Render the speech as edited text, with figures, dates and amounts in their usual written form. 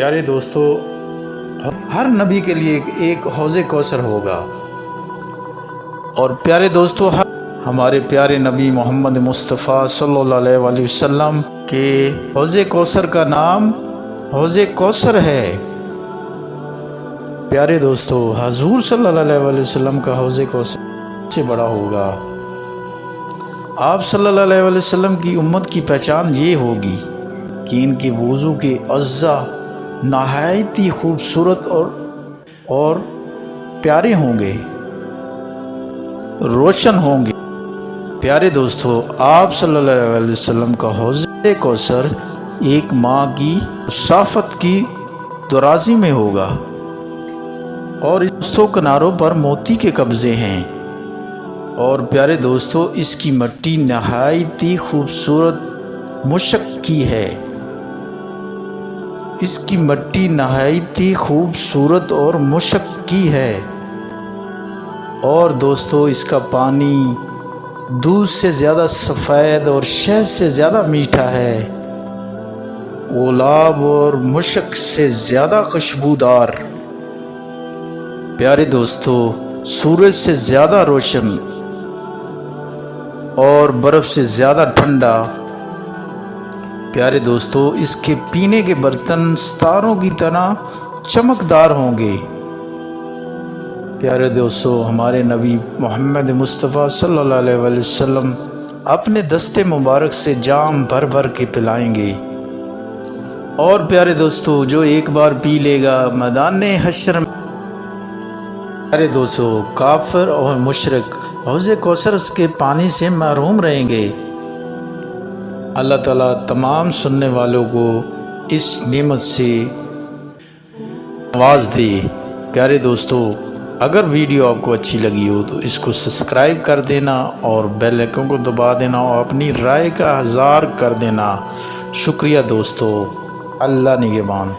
پیارے دوستو، ہر نبی کے لیے ایک حوض کوثر ہوگا، اور پیارے دوستو ہمارے پیارے نبی محمد مصطفیٰ صلی اللہ علیہ وآلہ وسلم کے حوض کوثر کا نام حوض کوثر ہے۔ پیارے دوستو، حضور صلی اللہ علیہ وآلہ وسلم کا حوض کوثر سے بڑا ہوگا۔ آپ صلی اللہ علیہ وآلہ وسلم کی امت کی پہچان یہ ہوگی کہ ان کے وضو کے اعضاء نہایت ہی خوبصورت اور پیارے ہوں گے، روشن ہوں گے۔ پیارے دوستو، آپ صلی اللہ علیہ وآلہ وسلم کا حوض کوثر ایک ماں کی مسافت کی درازی میں ہوگا، اور اس دو کناروں پر موتی کے قبضے ہیں، اور پیارے دوستو اس کی مٹی نہایت ہی خوبصورت مشک کی ہے۔ اس کی مٹی نہایت ہی خوبصورت اور مشک کی ہے، اور دوستو اس کا پانی دودھ سے زیادہ سفید اور شہد سے زیادہ میٹھا ہے، گلاب اور مشک سے زیادہ خوشبودار۔ پیارے دوستو، سورج سے زیادہ روشن اور برف سے زیادہ ٹھنڈا۔ پیارے دوستو، اس کے پینے کے برتن ستاروں کی طرح چمکدار ہوں گے۔ پیارے دوستو، ہمارے نبی محمد مصطفیٰ صلی اللہ علیہ وآلہ وسلم اپنے دستے مبارک سے جام بھر بھر کے پلائیں گے، اور پیارے دوستو جو ایک بار پی لے گا میدان حشر میں، پیارے دوستو کافر اور مشرک حوض کوثر کے پانی سے محروم رہیں گے۔ اللہ تعالیٰ تمام سننے والوں کو اس نعمت سے نواز دے۔ پیارے دوستو، اگر ویڈیو آپ کو اچھی لگی ہو تو اس کو سبسکرائب کر دینا، اور بیل آئیکن کو دبا دینا، اور اپنی رائے کا اظہار کر دینا۔ شکریہ دوستو، اللہ نگہبان۔